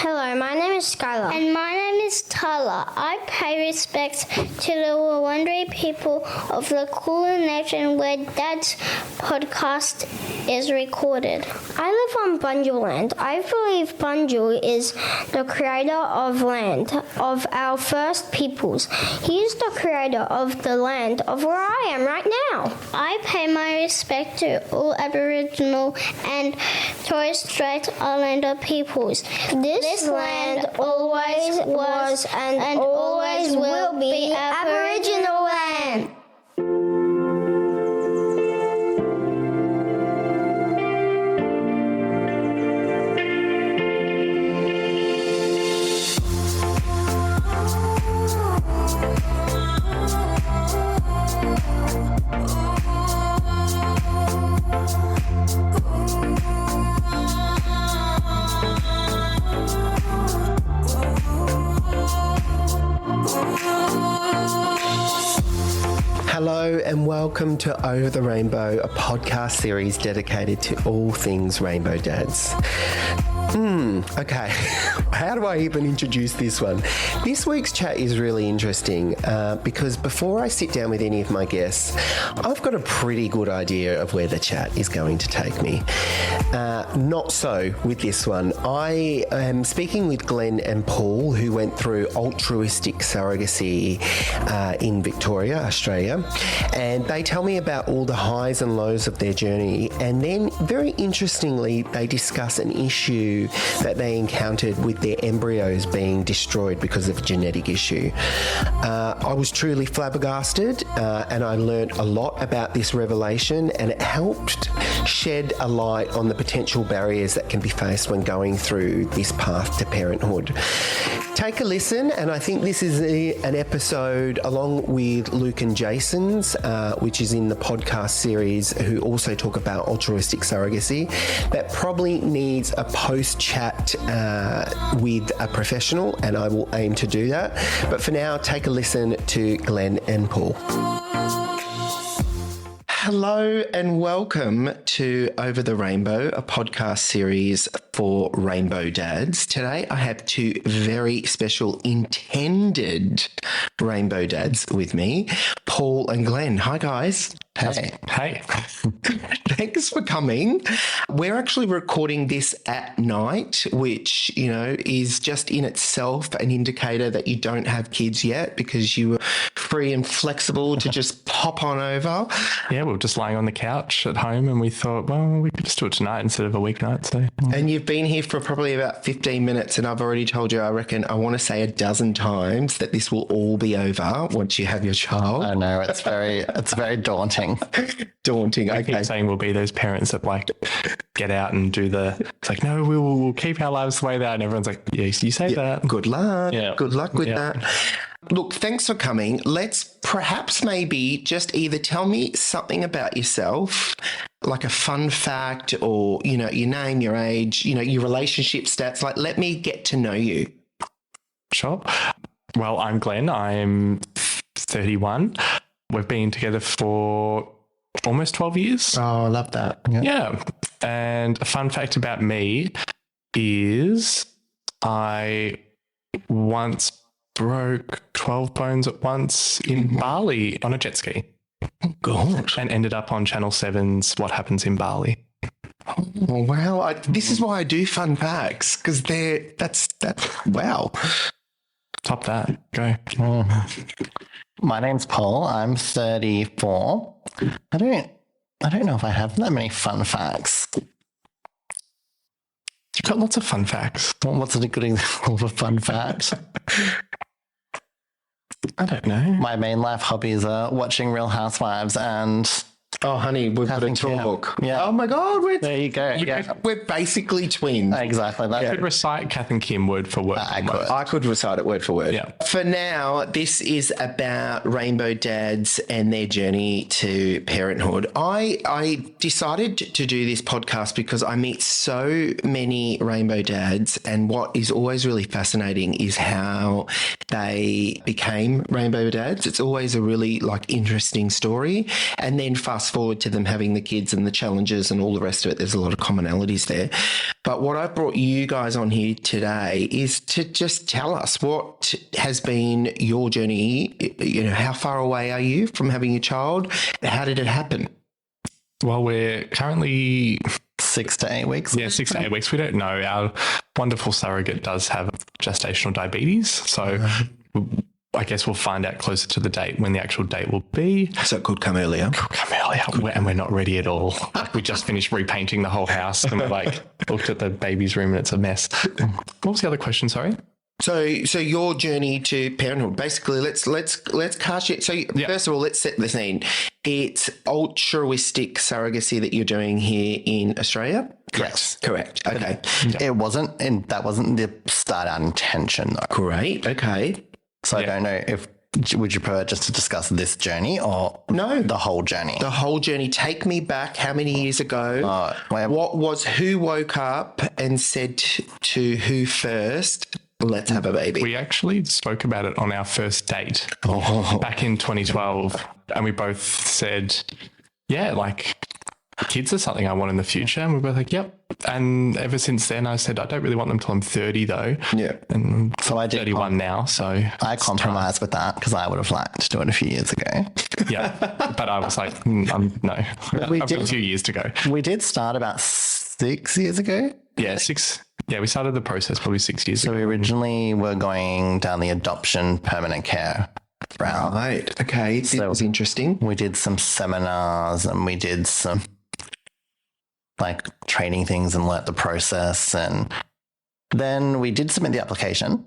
Hello, my name is Skylar. And my name is Tyler. I pay respects to the Wurundjeri people of the Kulin Nation where Dad's podcast is recorded. I live on Bunjil land. I believe Bunjil is the creator of land, of our first peoples. He is the creator of the land of where I am right now. I pay my respect to all Aboriginal and Torres Strait Islander peoples. This land always was and always will be Aboriginal land. Hello and welcome to Over the Rainbow, a podcast series dedicated to all things Rainbow Dads. Okay, how do I even introduce this one? This week's chat is really interesting because before I sit down with any of my guests, I've got a pretty good idea of where the chat is going to take me. Not so with this one. I am speaking with Glenn and Paul, who went through altruistic surrogacy in Victoria, Australia, and they tell me about all the highs and lows of their journey, and then very interestingly they discuss an issue that they encountered with their embryos being destroyed because of a genetic issue. I was truly flabbergasted and I learned a lot about this revelation, and it helped shed a light on the potential barriers that can be faced when going through this path to parenthood. Take a listen, and I think this is an episode along with Luke and Jason's, which is in the podcast series, who also talk about altruistic surrogacy, that probably needs a post-chat with a professional, and I will aim to do that. But for now, take a listen to Glenn and Paul. Hello and welcome to Over the Rainbow, a podcast series for Rainbow Dads. Today I have two very special intended Rainbow Dads with me, Paul and Glenn. Hi guys. Hey. Thanks for coming. We're actually recording this at night, which, you know, is just in itself an indicator that you don't have kids yet because you were free and flexible to just pop on over. Yeah, we were just lying on the couch at home and we thought, well, we could just do it tonight instead of a weeknight. So. And you've been here for probably about 15 minutes and I've already told you, I reckon, I want to say a dozen times that this will all be over once you have your child. I know, it's very daunting. Daunting, okay. We keep saying we'll be those parents that like get out and do it's like, no, we'll keep our lives the way they are. And everyone's like, yes, you say that. Good luck. Yeah. Good luck with that. Look, thanks for coming. Let's perhaps maybe just either tell me something about yourself, like a fun fact or, you know, your name, your age, you know, your relationship stats. Like, let me get to know you. Sure. Well, I'm Glenn. I'm 31. We've been together for almost 12 years. Oh, I love that. Yeah. And a fun fact about me is I once broke 12 bones at once in Bali on a jet ski. Oh, gosh. And ended up on Channel 7's What Happens in Bali. Oh, wow. This is why I do fun facts, because that's wow. Top that. Go. My name's Paul. I'm 34. I don't know if I have that many fun facts. You've got lots of fun facts. What's a good example of a fun fact? I don't know. My main life hobbies are watching Real Housewives and... Oh, honey, we've got a talk. Yeah. Oh, my God. There you go. We're basically twins. Exactly. I could recite Kath and Kim word for word. I could recite it word for word. Yeah. For now, this is about Rainbow Dads and their journey to parenthood. I decided to do this podcast because I meet so many Rainbow Dads, and what is always really fascinating is how they became Rainbow Dads. It's always a really interesting story. And then fast fast forward to them having the kids and the challenges and all the rest of it. There's a lot of commonalities there. But what I brought you guys on here today is to just tell us what has been your journey. You know, how far away are you from having a child? How did it happen? Well, we're currently 6 to 8 weeks. Yeah, 6 to 8 weeks. We don't know. Our wonderful surrogate does have gestational diabetes. So I guess we'll find out closer to the date when the actual date will be. So it could come earlier. And we're not ready at all. Like, we just finished repainting the whole house and we're like, looked at the baby's room and it's a mess. What was the other question? Sorry. So your journey to parenthood, basically, let's cast it. So first of all, let's set the scene. It's altruistic surrogacy that you're doing here in Australia. Yes. Correct. Okay. It wasn't, and that wasn't the start out intention though. Great. Okay. So I don't know if, would you prefer just to discuss this journey or No. the whole journey? The whole journey. Take me back. How many years ago? Who woke up and said to who first, let's have a baby? We actually spoke about it on our first date back in 2012. And we both said, yeah, like kids are something I want in the future. And we were both like, yep. And ever since then, I said, I don't really want them till I'm 30 though. Yeah. And So I did 31 now. So I compromised with that because I would have liked to do it a few years ago. yeah. But I was like, no, I've got a few years to go. We did start about 6 years ago. Yeah, 6. Yeah, we started the process probably 6 years So ago. we originally were going down the adoption permanent care route. Right. Okay. This was interesting. We did some seminars and we did some like training things and learnt the process. And then we did submit the application.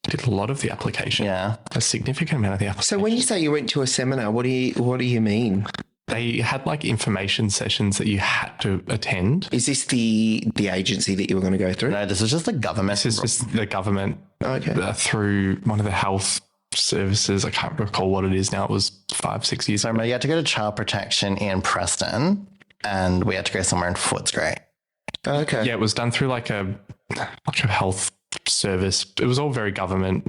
Did a lot of the application. Yeah. A significant amount of the application. So when you say you went to a seminar, what do you mean? They had like information sessions that you had to attend. Is this the agency that you were going to go through? No, this was just the government. This is just the government through one of the health services. I can't recall what it is now. It was 5-6 years ago. So you had to go to child protection in Preston and we had to go somewhere in Footscray. Okay. Yeah, it was done through like a health service. It was all very government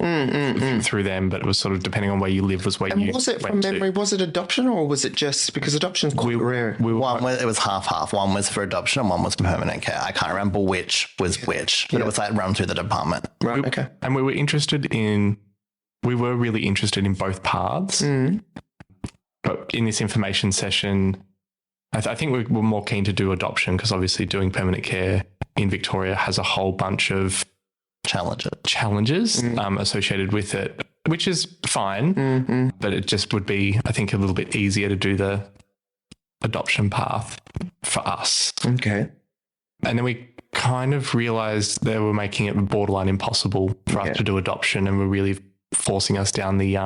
through them, but it was sort of depending on where you live was where And you was it, went from to. memory, was it adoption or was it just because adoption's quite rare? It was half. One was for adoption and one was for permanent care. I can't remember which was which, but it was like run through the department. Right. Okay. And we were really interested in both paths. But in this information session, I think we were more keen to do adoption because obviously doing permanent care in Victoria has a whole bunch of challenges associated with it, which is fine, but it just would be, I think, a little bit easier to do the adoption path for us. Okay. And then we kind of realized they were making it borderline impossible for us to do adoption and were really forcing us down the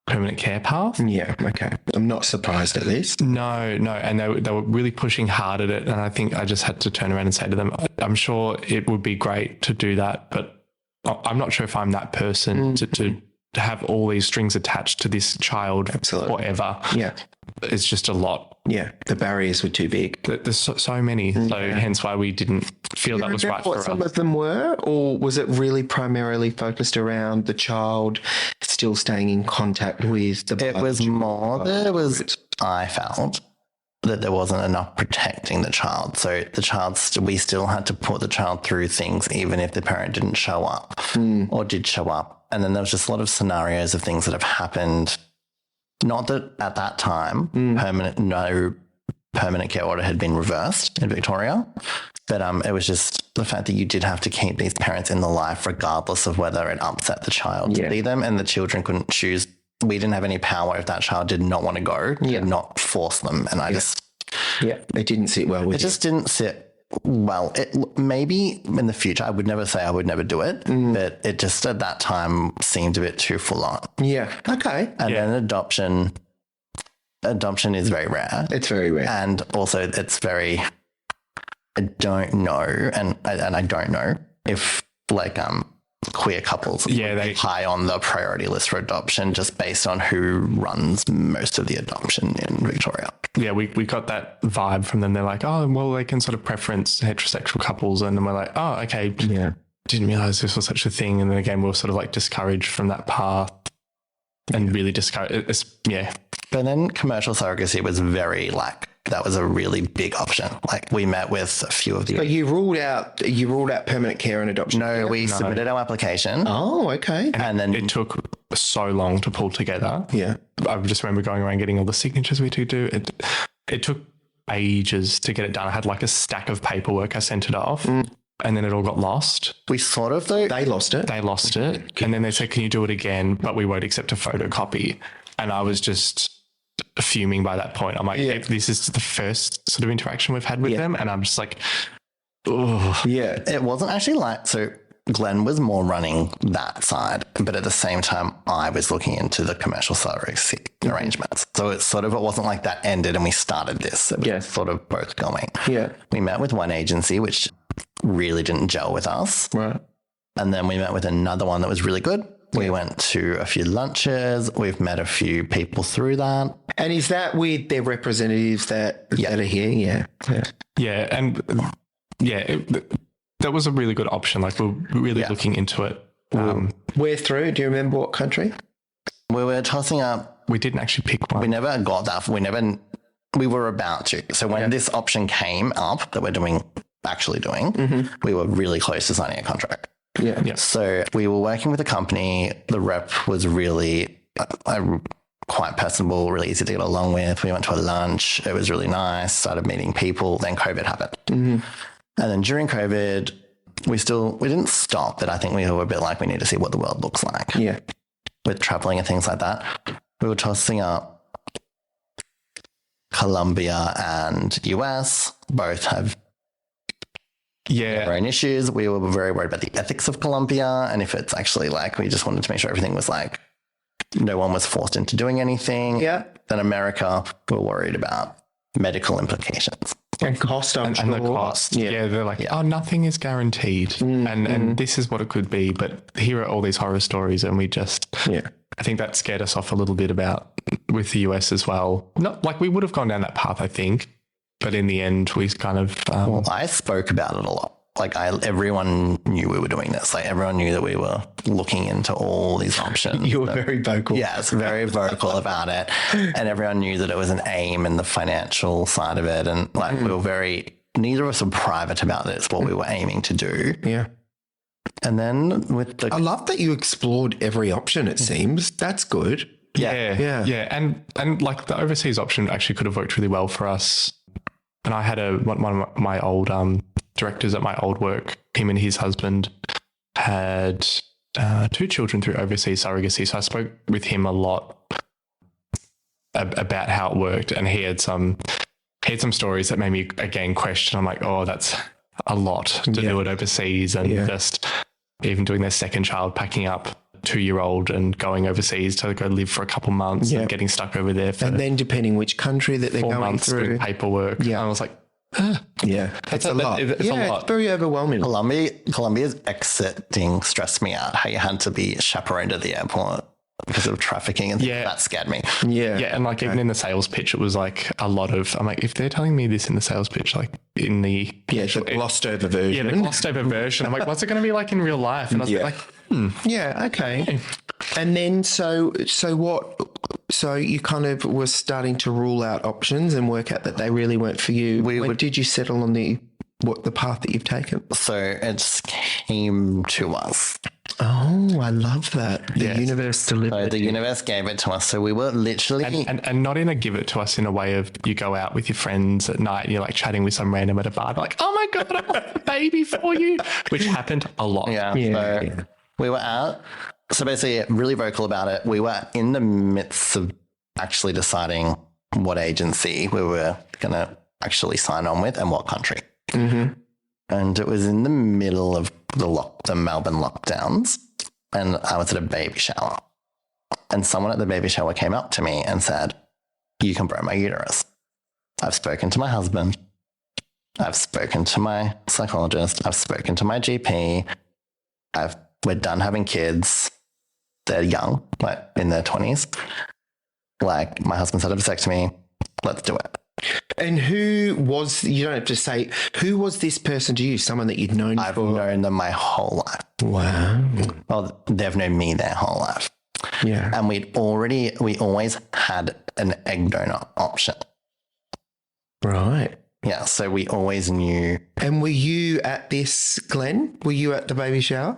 permanent care path. Yeah. Okay. I'm not surprised at this. No. And they were really pushing hard at it. And I think I just had to turn around and say to them, I'm sure it would be great to do that, but I'm not sure if I'm that person to have all these strings attached to this child forever. Yeah. It's just a lot. Yeah. The barriers were too big. There's so many. So hence why we didn't feel that was right for us. What some of them were, or was it really primarily focused around the child still staying in contact with the It was more, I felt that there wasn't enough protecting the child. So the child, we still had to put the child through things, even if the parent didn't show up or did show up. And then there was just a lot of scenarios of things that have happened. Not that at that time, no permanent care order had been reversed in Victoria, but it was just the fact that you did have to keep these parents in the life regardless of whether it upset the child to see them, and the children couldn't choose. We didn't have any power if that child did not want to go, not force them. And I just... Yeah, it didn't sit well with It just didn't sit well. Maybe in the future, I would never say I would never do it, but it just at that time seemed a bit too full on. Yeah. Okay. And then adoption is very rare. It's very rare. And also it's very, I don't know, and I don't know if like queer couples they high on the priority list for adoption just based on who runs most of the adoption in Victoria. Yeah, we got that vibe from them. They're like, oh, well, they can sort of preference heterosexual couples. And then we're like, oh, okay. Yeah. Didn't realize this was such a thing. And then again, we were sort of like discouraged from that path and really discouraged. But then commercial surrogacy was that was a really big option. Like we met with a few of the. But you ruled out permanent care and adoption. No, we submitted our application. Oh, okay. And then it took so long to pull together. Yeah. I just remember going around getting all the signatures we had to do. It took ages to get it done. I had like a stack of paperwork. I sent it off and then it all got lost. We sort of though. They lost it. They lost it. And then they said, can you do it again? But we won't accept a photocopy. And I was just fuming by that point. I'm like, this is the first sort of interaction we've had with them. And I'm just like, oh. Yeah. It wasn't actually so Glenn was more running that side, but at the same time, I was looking into the commercial surrogacy arrangements. So it wasn't like that ended and we started this. It was sort of both going. Yeah. We met with one agency, which really didn't gel with us. Right. And then we met with another one that was really good. We went to a few lunches. We've met a few people through that. And is that with their representatives that are here? Yeah. Yeah. And that was a really good option. Like we're really looking into it. Where through? Do you remember what country? We were tossing up. We didn't actually pick one. We never got that. We were about to. So when this option came up that we're actually doing, we were really close to signing a contract. Yeah. Yeah. So we were working with a company. The rep was really quite personable, really easy to get along with. We went to a lunch. It was really nice. Started meeting people. Then COVID happened. And then during COVID, we didn't stop, but I think we were a bit like, we need to see what the world looks like. Yeah. With traveling and things like that. We were tossing up Colombia and US. Both have their own issues. We were very worried about the ethics of Colombia, and if it's actually like, we just wanted to make sure everything was like, no one was forced into doing anything. Yeah. Then America, we were worried about medical implications. And cost, I'm sure. And the cost. Yeah. They're like, oh, nothing is guaranteed. And this is what it could be. But here are all these horror stories. And we just, I think that scared us off a little bit with the US as well. Not like we would have gone down that path, I think. But in the end, we kind of... I spoke about it a lot. Like everyone knew we were doing this. Like everyone knew that we were looking into all these options. You were very vocal. Yes, very vocal about it. And everyone knew that it was an aim and the financial side of it. And like we were neither of us were private about it. It's what we were aiming to do. Yeah. And then with I love that you explored every option, it seems. That's good. Yeah. And like the overseas option actually could have worked really well for us. And I had one of my old directors at my old work, him and his husband had 2 children through overseas surrogacy. So I spoke with him a lot about how it worked, and he had some stories that made me again question. I'm like, oh, that's a lot to do it overseas, and just even doing their second child, packing up 2-year-old and going overseas to go live for a couple months and getting stuck over there for, and then depending which country that they're 4 going months through, doing paperwork. I was like, it's a lot. It's a lot. It's very overwhelming. Colombia's exiting stressed me out. How you had to be chaperoned at the airport because of trafficking and things. That scared me. And like even in the sales pitch, it was like a lot of, I'm like, if they're telling me this in the sales pitch, like in the the glossed over version. the glossed over version, I'm like, what's it going to be like in real life? And I was like, okay. And then so you kind of were starting to rule out options and work out that they really weren't for you. When did you settle on the path that you've taken? So it just came to us. Oh, I love that. The universe delivered. So the universe gave it to us. So we were literally... And not in a give it to us in a way of you go out with your friends at night and you're like chatting with some random at a bar. Like, oh my God, I want a baby for you, which happened a lot. We were out. So basically really vocal about it. We were in the midst of actually deciding what agency we were going to actually sign on with and what country. And it was in the middle of the Melbourne lockdowns, and I was at a baby shower, and someone at the baby shower came up to me and said, "You can borrow my uterus." I've spoken to my husband. I've spoken to my psychologist. I've spoken to my GP. We're done having kids. They're young, like in their 20s. Like my husband's had a vasectomy. Let's do it. And you don't have to say, who was this person to you? Someone that you'd known I've known them my whole life. Wow. Well, they've known me their whole life. Yeah. And we always had an egg donor option. Right. Yeah, so we always knew. And were you at this, Glenn? Were you at the baby shower?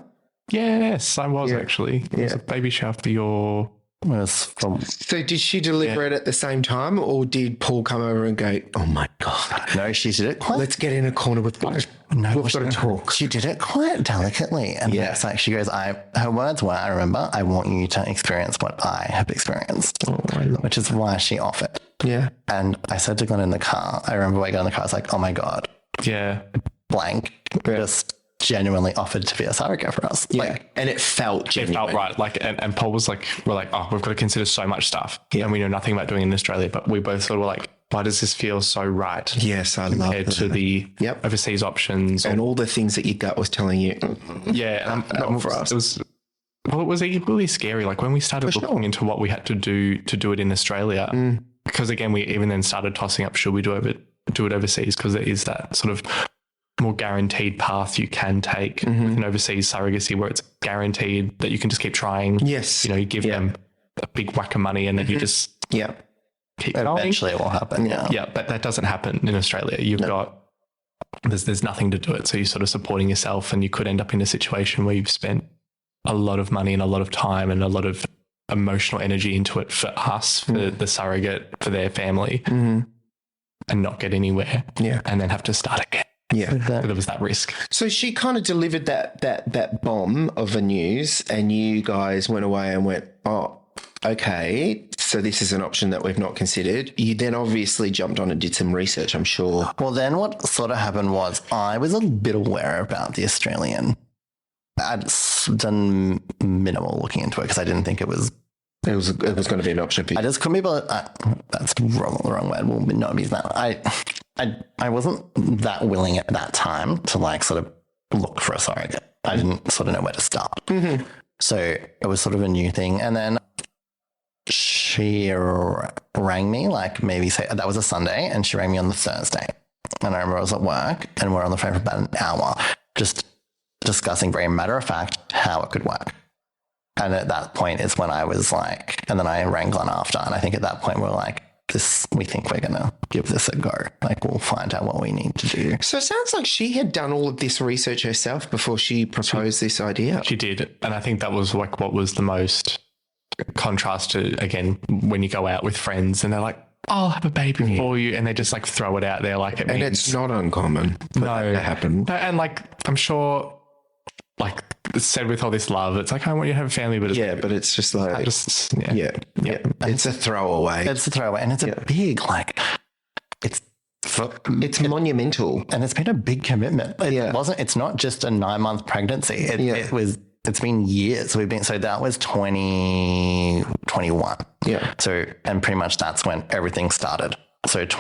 Yes, I was actually. It was a baby shower for your... It was from, So did she deliver it at the same time, or did Paul come over and go, oh my God, no, she did it quite. let's get in a corner with we've got to talk. She did it quite delicately. And it's like, she goes, her words were, I remember, I want you to experience what I have experienced, which is why she offered. Yeah. And I said to Glenn in the car, I remember I got in the car, I was like, oh my God, Yeah. blank, just genuinely offered to be a surrogate for us. Yeah. Like, And it felt It genuine. felt right. Like, and Paul was like, we're like, oh, we've got to consider so much stuff. Yeah. And we know nothing about doing it in Australia, but we both sort of were like, why does this feel so right? Yes, I love compared that. to the overseas options. And all the things that your gut was telling you. Yeah. Not for us. It was really scary. Like when we started looking into what we had to do it in Australia, because again, we even then started tossing up, should we do it overseas? Because there is that sort of more guaranteed path you can take with an overseas surrogacy where it's guaranteed that you can just keep trying. Yes. You give them a big whack of money and then you just Yeah. keep going. eventually it will happen. Yeah. Yeah, but that doesn't happen in Australia. You've got there's nothing to do it. So you're sort of supporting yourself, and you could end up in a situation where you've spent a lot of money and a lot of time and a lot of emotional energy into it for us, for the surrogate, for their family, and not get anywhere. Yeah. And then have to start again. Yeah. So there was that risk. So she kind of delivered that bomb of the news, and you guys went away and went, oh, okay, so this is an option that we've not considered. You then obviously jumped on and did some research, I'm sure. Well, then what sort of happened was I was a bit aware about the Australian. I'd done minimal looking into it because I didn't think it was It was going to be an option for you. I just couldn't be able to, that's the wrong word. We'll not use that. I wasn't that willing at that time to like sort of look for a surrogate. I didn't sort of know where to start. Mm-hmm. So it was sort of a new thing. And then she rang me like maybe say that was a Sunday, and she rang me on the Thursday. And I remember I was at work and we're on the phone for about an hour just discussing very matter of fact how it could work. And at that point is when I was like, and then I rang Glenn after. And I think at that point we're like, we think we're going to give this a go. Like we'll find out what we need to do. So it sounds like she had done all of this research herself before she proposed this idea. She did. And I think that was like what was the most contrast to, again, when you go out with friends and they're like, I'll have a baby for you. And they just like throw it out there like it And means. it's not uncommon for that to happen. No, and like, I'm sure, like it's said with all this love, it's like, I want you to have a family, but it's, But it's just like, yeah. it's a throwaway. It's a throwaway. And it's a big, like, it's monumental. and it's been a big commitment. It's not just a 9-month pregnancy. It's been years. So that was 2021. Yeah. So, and pretty much that's when everything started. So it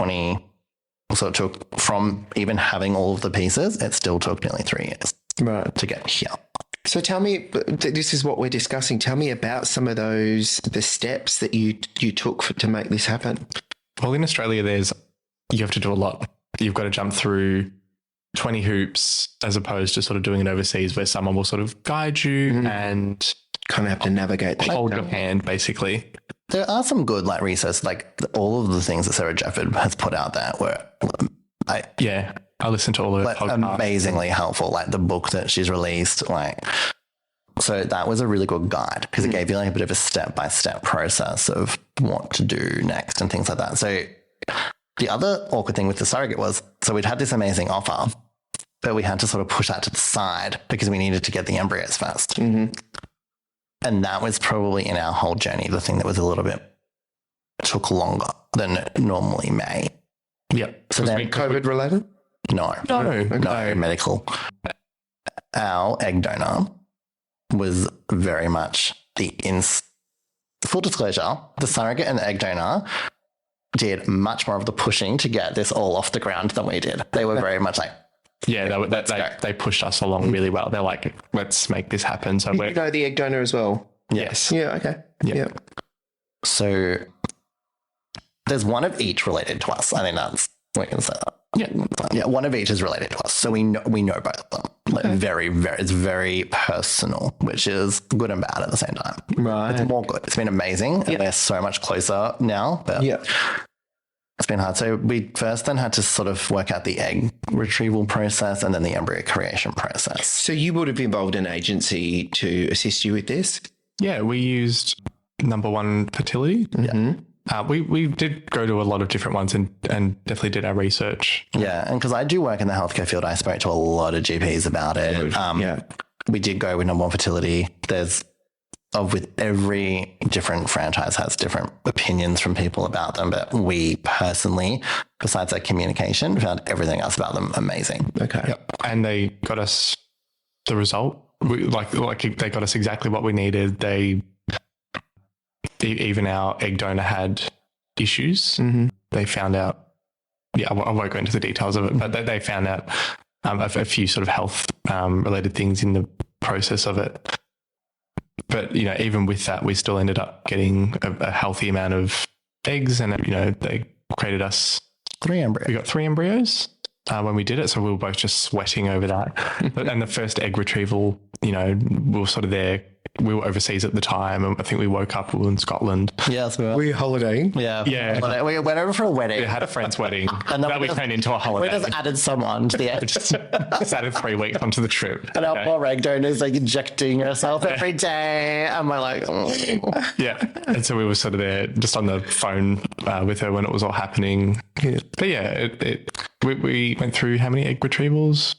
took from even having all of the pieces, it still took nearly 3 years to get here. So tell me, this is what we're discussing. Tell me about some of the steps that you took to make this happen. Well, in Australia, you have to do a lot. You've got to jump through 20 hoops as opposed to sort of doing it overseas where someone will sort of guide you and kind of have to navigate that. Hold your hand, basically. There are some good like research, like all of the things that Sarah Jefford has put out there were I listened to all of her podcasts. Amazingly helpful. Like the book that she's released, so that was a really good guide because it gave you like a bit of a step-by-step process of what to do next and things like that. So the other awkward thing with the surrogate was, so we'd had this amazing offer, but we had to sort of push that to the side because we needed to get the embryos first. Mm-hmm. And that was probably in our whole journey, the thing that was a little bit took longer than it normally may. Yeah. So then COVID related? No, medical. Our egg donor was very much full disclosure, the surrogate and the egg donor did much more of the pushing to get this all off the ground than we did. They were very much like, they pushed us along really well. They're like, let's make this happen. So you know the egg donor as well? Yes. Yeah, okay. Yeah. So there's one of each related to us. I think we can say that. Yeah, one of each is related to us, so we know both of them. Like very, it's very personal, which is good and bad at the same time. Right. It's more good. It's been amazing, and we're so much closer now. But it's been hard. So we first then had to sort of work out the egg retrieval process and then the embryo creation process. So you would have involved an agency to assist you with this? Yeah, we used Number One Fertility. We did go to a lot of different ones and definitely did our research. Yeah, and because I do work in the healthcare field, I spoke to a lot of GPs about it. We did go with Number One Fertility. With every different franchise has different opinions from people about them, but we personally, besides that communication, found everything else about them amazing. Okay. Yep. And they got us the result. They got us exactly what we needed. Even our egg donor had issues. They found out, I won't go into the details of it, but they found out a few sort of health related things in the process of it. But, even with that, we still ended up getting a healthy amount of eggs and, they created us 3 embryos. We got 3 embryos when we did it. So we were both just sweating over that. And the first egg retrieval, we were sort of there. We were overseas at the time. And I think we woke up, we were in Scotland. Yes, we were. Were you holidaying? Yeah. Yeah. We went over for a wedding. We had a friend's wedding. And then that we turned into a holiday. We just added someone to the end. Just added 3 weeks onto the trip. And our poor egg donor is like injecting herself every day. And we're like, Yeah. And so we were sort of there just on the phone with her when it was all happening. Yeah. But yeah, we went through how many egg retrievals?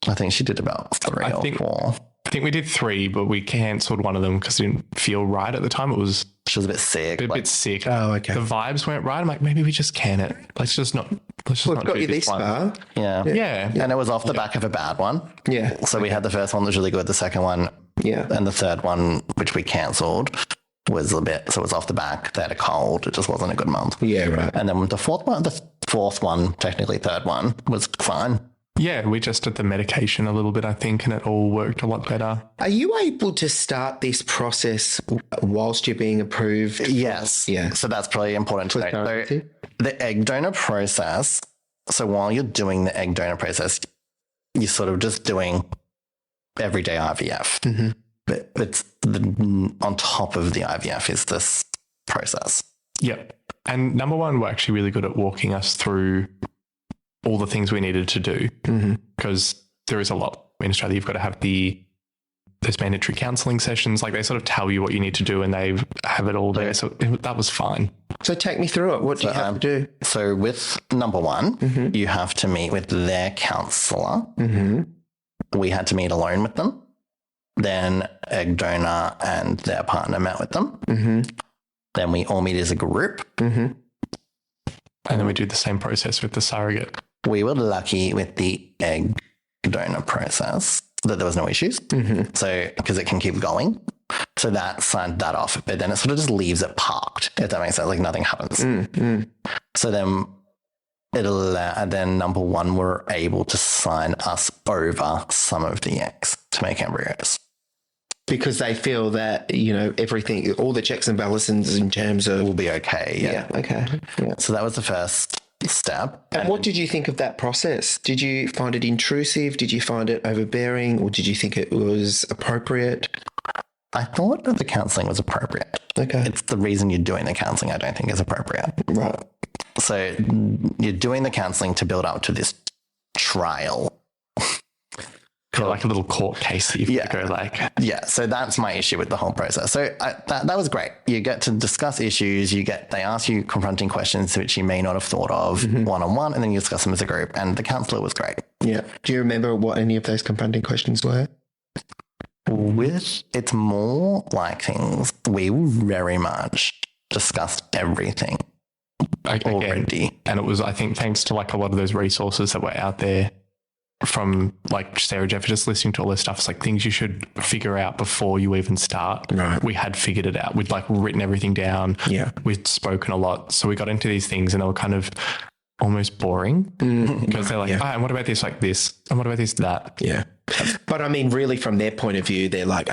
I think she did about 3 or 4. I think we did 3, but we cancelled one of them because it didn't feel right at the time. She was a bit sick. A bit sick. Oh, okay. The vibes weren't right. I'm like, maybe we just can it. Let's just not We've got do you this one. far. Yeah. And it was off the back of a bad one. Yeah. So we had the first one that was really good. The second one. Yeah. And the third one, which we cancelled, was a bit, so it was off the back. They had a cold. It just wasn't a good month. Yeah, right. And then the fourth one, technically third one, was fine. Yeah, we just did the medication a little bit, I think, and it all worked a lot better. Are you able to start this process whilst you're being approved? Yes. Yeah. So that's probably important to know. So surrogacy? the egg donor process, so while you're doing the egg donor process, you're sort of just doing everyday IVF. But it's on top of the IVF is this process. Yep. And Number One were actually really good at walking us through all the things we needed to do because there is a lot in Australia. You've got to have there's mandatory counselling sessions. Like they sort of tell you what you need to do and they have it all there. So that was fine. So take me through it. What do you have to do? So with Number One, you have to meet with their counsellor. We had to meet alone with them. Then egg donor and their partner met with them. Then we all meet as a group. And then we do the same process with the surrogate. We were lucky with the egg donor process that there was no issues. So, because it can keep going. So that signed that off, but then it sort of just leaves it parked, if that makes sense, like nothing happens. So then then Number One were able to sign us over some of the eggs to make embryos. Because they feel that, everything, all the checks and balances in terms of... Will be okay. Yeah. Okay. Yeah. So that was the first step. And what did you think of that process? Did you find it intrusive? Did you find it overbearing? Or did you think it was appropriate? I thought that the counselling was appropriate. Okay. It's the reason you're doing the counselling I don't think is appropriate. Right. So you're doing the counselling to build up to this trial. Like a little court case that you go like. Yeah, so that's my issue with the whole process. So that was great. You get to discuss issues. They ask you confronting questions which you may not have thought of one-on-one, and then you discuss them as a group. And the counsellor was great. Yeah. Do you remember what any of those confronting questions were? It's more like things we very much discussed everything already. And it was, I think, thanks to like a lot of those resources that were out there from like Sarah Jeff, just listening to all this stuff. It's like things you should figure out before you even start. Right. We had figured it out. We'd like written everything down. Yeah. We'd spoken a lot. So we got into these things and they were kind of almost boring because they're like, and what about this like this? And what about this that? Yeah. But I mean, really from their point of view, they're like,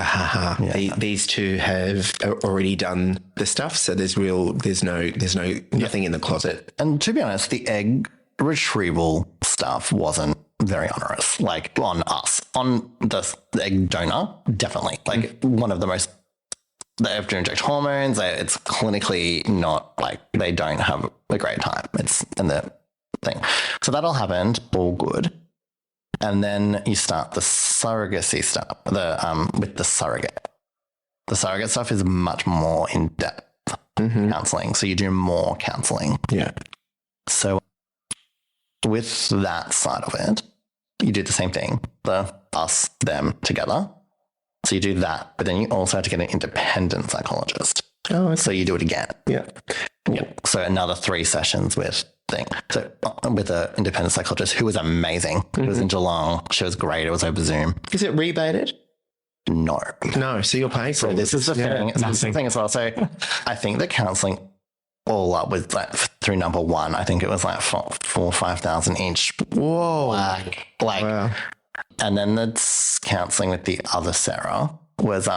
these two have already done the stuff. So there's nothing in the closet. And to be honest, the egg retrieval stuff wasn't very onerous, like on us. On the egg donor, definitely. Like one of the most, they have to inject hormones. It's clinically not like they don't have a great time. It's in the thing. So that all happened, all good. And then you start the surrogacy stuff, with the surrogate. The surrogate stuff is much more in-depth counselling. So you do more counselling. Yeah. So with that side of it, you do the same thing, the us, them together. So you do that, but then you also have to get an independent psychologist. Oh, okay. So you do it again. Yeah. Yeah. So another 3 sessions with an independent psychologist who was amazing. It was in Geelong. She was great. It was over Zoom. Is it rebated? No. No. So you're paying for So it. this is the thing. This is the thing as well. So I think the counselling all up with like through number 1, I think it was like 4,000 or 5,000 each. Whoa. Like, Wow. and then the counselling with the other Sarah was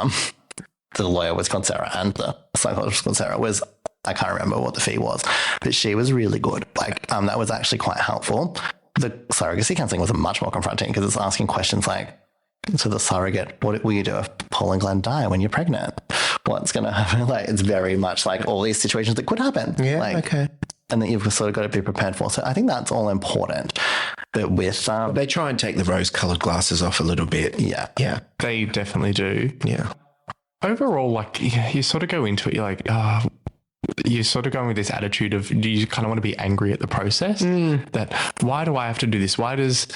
the lawyer was called Sarah and the psychologist was called Sarah was, I can't remember what the fee was, but she was really good. Like that was actually quite helpful. The surrogacy counselling was much more confronting because it's asking questions like, so the surrogate, what will you do if Paul and Glenn die when you're pregnant? What's going to happen? Like it's very much like all these situations that could happen. Yeah. Like, Okay. And that you've sort of got to be prepared for. So I think that's all important. But with They try and take the rose-coloured glasses off a little bit. yeah. Yeah. They definitely do. Yeah. Overall, like you sort of go into it, you're like, you're sort of going with this attitude of, do you kind of want to be angry at the process? That why do I have to do this? Why does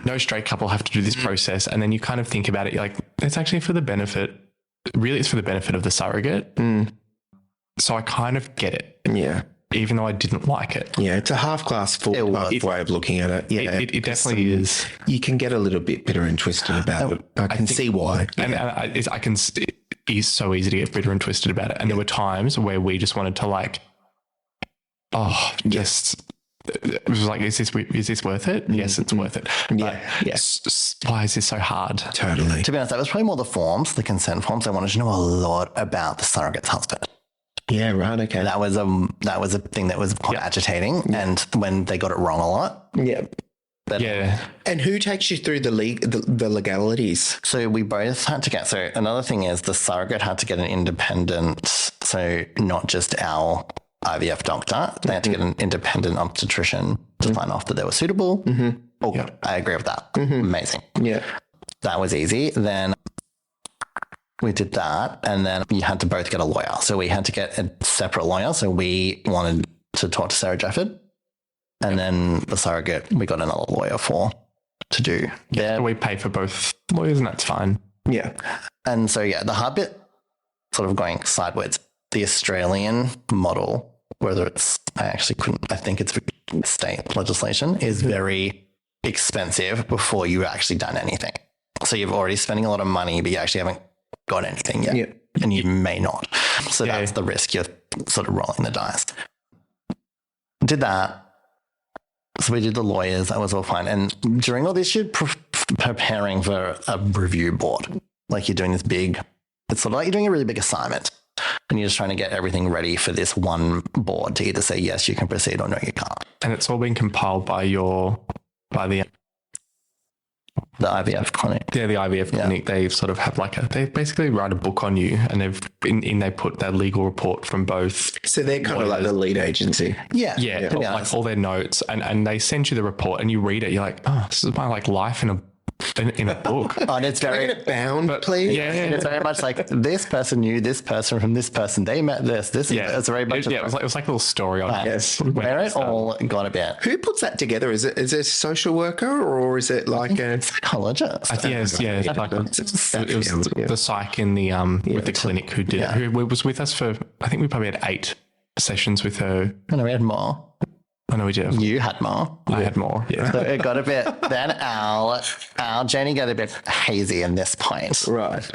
no straight couple have to do this process? And then you kind of think about it, you're like, it's actually for the benefit. Really, it's for the benefit of the surrogate. So I kind of get it. Yeah. Even though I didn't like it. Yeah, it's a half glass full type way of looking at it. Yeah, It definitely is. You can get a little bit bitter and twisted about it. I can see why. And I can. It is so easy to get bitter and twisted about it. And there were times where we just wanted to like, just. It was like, is this worth it? Yes, it's worth it. Yeah, Why is this so hard? Totally. To be honest, that was probably more the forms, the consent forms. I wanted to know a lot about the surrogate's husband. Yeah, right. Okay. That was a thing that was quite agitating, and when they got it wrong a lot. Yeah. But Yeah. And who takes you through the legalities? So we both had to get. So another thing is the surrogate had to get an independent. So not just our IVF doctor, they had to get an independent obstetrician to sign off that they were suitable. Oh, good. I agree with that. Amazing. Yeah. That was easy. Then we did that, and then you had to both get a lawyer. So we had to get a separate lawyer. So we wanted to talk to Sarah Jafford, and then the surrogate we got another lawyer to do. Yeah. We pay for both lawyers, and that's fine. Yeah. And so the hard bit, sort of going sideways, the Australian model, whether it's I think it's state legislation, is very expensive before you've actually done anything. So you're already spending a lot of money, but you actually haven't got anything yet. Yeah. And you may not. So that's the risk. You're sort of rolling the dice. Did that. So we did the lawyers. That was all fine. And during all this, you're preparing for a review board. Like you're doing this big, it's sort of like you're doing a really big assignment. And you're just trying to get everything ready for this one board to either say, yes, you can proceed or no, you can't. And it's all been compiled by the IVF clinic. Yeah, the IVF clinic. They sort of have they basically write a book on you, and they put that legal report from both. So they're kind of like the lead agency. Yeah. Yeah, like all their notes, and they send you the report, and you read it. You're like, oh, this is my life in a book. Oh, and it's very bound, please. Yeah, it's very much like this person knew this person from this person. They met this. It's very much. It was like a little story on it. Yes. Where it all got a bit. Who puts that together? Is it a social worker or is it like a Psychologist. It was the psych in the with the clinic who did it, who was with us for, I think we probably had 8 sessions with her. And we had more. I know we did. You had more. I had more. Yeah. So it got a bit. Then our journey got a bit hazy in this point. right?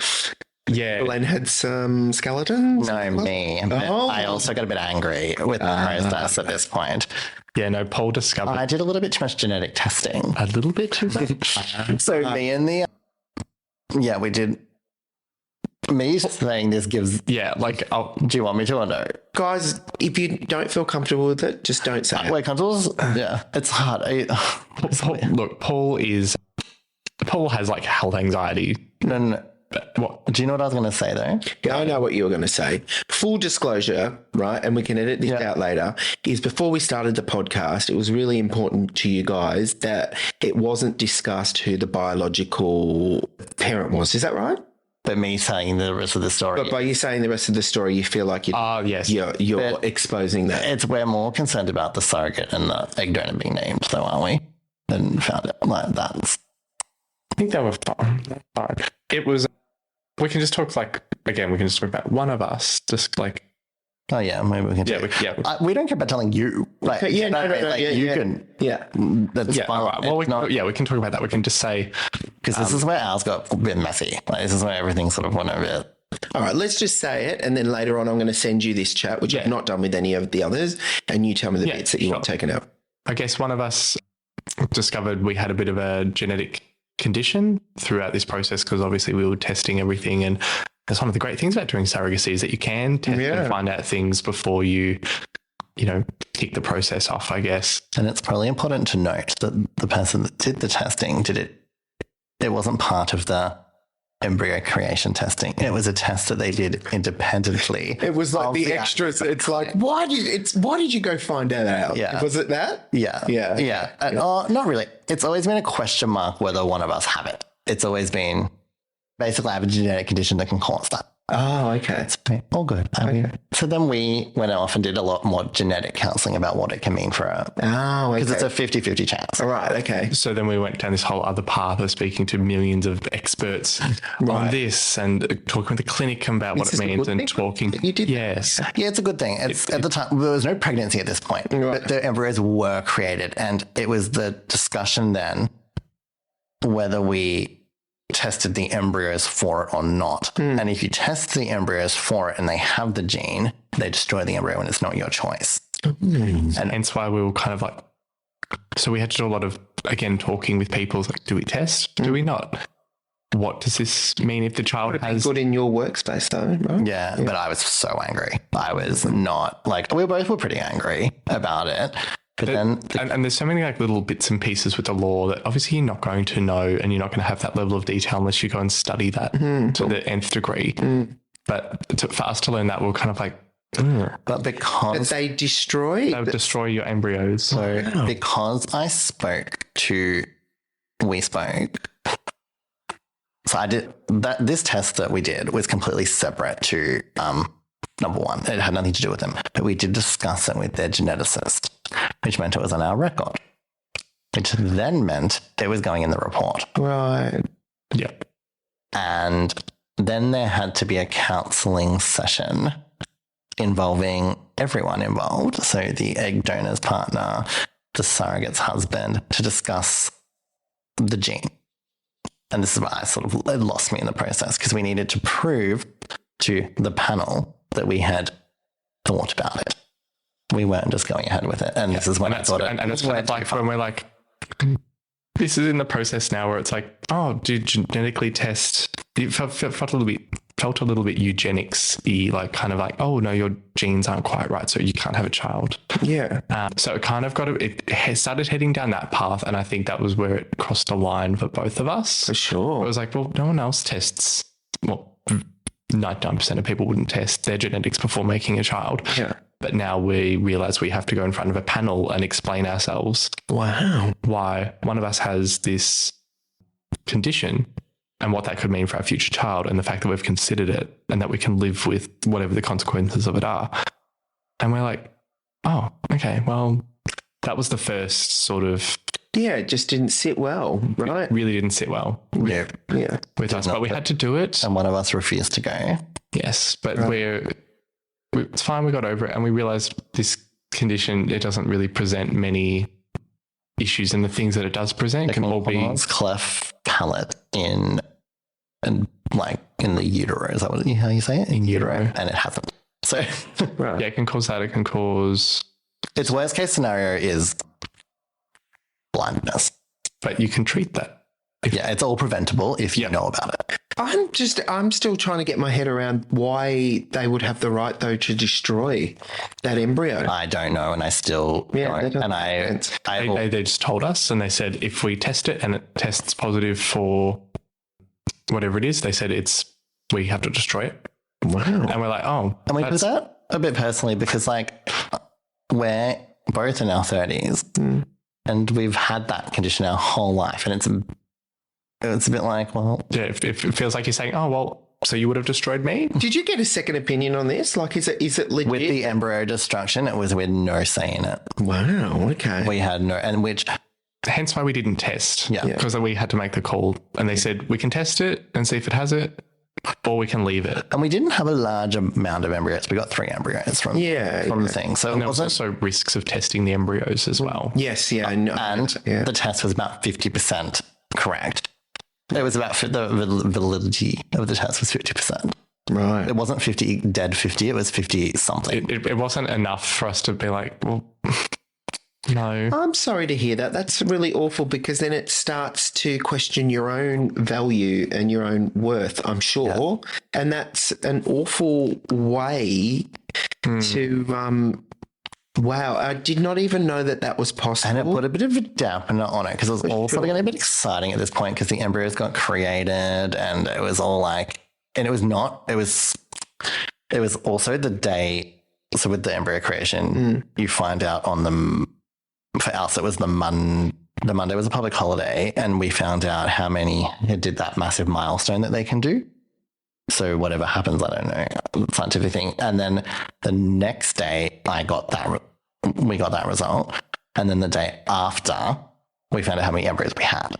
Yeah. Glenn had some skeletons. No, me. But I also got a bit angry with the process at this point. Yeah, no, Paul discovered I did a little bit too much genetic testing. a little bit too much. So me and we did Me saying this gives... Yeah, like, Do you want me to or no? Guys, if you don't feel comfortable with it, just don't say it. Wait, comfortable? Yeah, it's hard. look, Paul has like health anxiety. No. What? Do you know what I was going to say though? Yeah, I know what you were going to say. Full disclosure, right, and we can edit this out later, is before we started the podcast, it was really important to you guys that it wasn't discussed who the biological parent was. Is that right? But me saying the rest of the story. But by you saying the rest of the story, you feel like Yes. you're exposing that. We're more concerned about the surrogate and the egg donor being named, though, aren't we? And found out like that's... I think they were fine. It was... We can just talk we can just talk about one of us, just like... Oh, yeah, maybe we can we don't care about telling you. Like, Okay, you can... Yeah. That's fine. All right. Well, we can talk about that. We can just say... Because this is where ours got a bit messy. Like, this is where everything sort of went over. All right, let's just say it, and then later on I'm going to send you this chat, which I've not done with any of the others, and you tell me the bits that you want taken out. I guess one of us discovered we had a bit of a genetic condition throughout this process because obviously we were testing everything, and that's one of the great things about doing surrogacy is that you can test and find out things before you kick the process off, I guess. And it's probably important to note that the person that did the testing it wasn't part of the embryo creation testing. It was a test that they did independently. It was like the extras. It's like, why did you go find that out? Yeah. Was it that? Yeah. Not really. It's always been a question mark whether one of us have it. It's always been basically I have a genetic condition that can cause that. Oh, okay. It's all good. So then we went off and did a lot more genetic counselling about what it can mean for her. Oh, okay. Because it's a 50-50 chance. All right, okay. So then we went down this whole other path of speaking to millions of experts on this and talking with the clinic about what it means and talking. You did. Yes. Yeah, it's a good thing. At the time, there was no pregnancy at this point, but the embryos were created. And it was the discussion then whether we tested the embryos for it or not. And if you test the embryos for it and they have the gene, they destroy the embryo and it's not your choice. And hence why we were kind of like, so we had to do a lot of, again, talking with people like, do we test? Do we not? What does this mean if the child has... Good in your workspace though, right? Yeah, but I was so angry. I was not we both were pretty angry about it. But then... And there's so many like little bits and pieces with the law that obviously you're not going to know and you're not going to have that level of detail unless you go and study that to the nth degree. But for us to learn that, we're kind of like... But because... But they destroy... They would destroy your embryos. So because we spoke... So I did... This test that we did was completely separate to... Number one, it had nothing to do with them, but we did discuss it with their geneticist, which meant it was on our record, which then meant it was going in the report. Right. Yeah. And then there had to be a counselling session involving everyone involved, so the egg donor's partner, the surrogate's husband, to discuss the gene. And this is why it lost me in the process, because we needed to prove to the panel that we had thought about it. We weren't just going ahead with it. And this is when I thought and it's kind of like when we're like, this is in the process now where it's like, oh, do you genetically test? It felt a little bit eugenics-y, like kind of like, oh no, your genes aren't quite right, so you can't have a child. Yeah. So it kind of it started heading down that path, and I think that was where it crossed a line for both of us. For sure. It was like, well, no one else tests. Well, 99% of people wouldn't test their genetics before making a child. Yeah. But now we realize we have to go in front of a panel and explain ourselves. Wow. Why one of us has this condition and what that could mean for our future child, and the fact that we've considered it and that we can live with whatever the consequences of it are. And we're like, oh, okay, well, that was the first sort of... Yeah, it just didn't sit well, right? It really didn't sit well Yeah. with us, but we had to do it. And one of us refused to go. Yes, but it's fine, we got over it, and we realized this condition, it doesn't really present many issues, and the things that it does present can all be... cleft palate in the utero. Is that how you say it? In utero. And it hasn't. So Yeah, it can cause that. It can cause... Its worst case scenario is blindness. But you can treat that. Yeah, it's all preventable if you know about it. I'm still trying to get my head around why they would have the right, though, to destroy that embryo. I don't know, and I still don't. And They just told us, and they said if we test it and it tests positive for whatever it is, they said we have to destroy it. Wow. And we're like, oh. And we put that a bit personally because, like, we're both in our 30s and we've had that condition our whole life. And it's a bit like, well. Yeah, it feels like you're saying, oh, well, so you would have destroyed me? Did you get a second opinion on this? Like, is it legit? With the embryo destruction, we had no say in it. Wow, okay. We had no, and which. Hence why we didn't test. Yeah. Because we had to make the call. And they said, we can test it and see if it has it, or we can leave it. And we didn't have a large amount of embryos. We got 3 embryos from the thing. So and there was also risks of testing the embryos as well. Yes, yeah. No, and the test was about 50% correct. It was about the validity of the test was 50%. Right. It wasn't 50 dead 50. It was 50 something. It wasn't enough for us to be like, well, no. I'm sorry to hear that. That's really awful because then it starts to question your own value and your own worth, I'm sure. Yeah. And that's an awful way to... Wow, I did not even know that was possible. And it put a bit of a dampener on it because it was all sort of getting a bit exciting at this point because the embryos got created and it was all like, and it was not, it was also the day, so with the embryo creation, you find out on for us, it was the Monday was a public holiday and we found out how many did that massive milestone that they can do. So whatever happens, I don't know, scientific thing. And then the next day we got that result. And then the day after we found out how many embryos we had.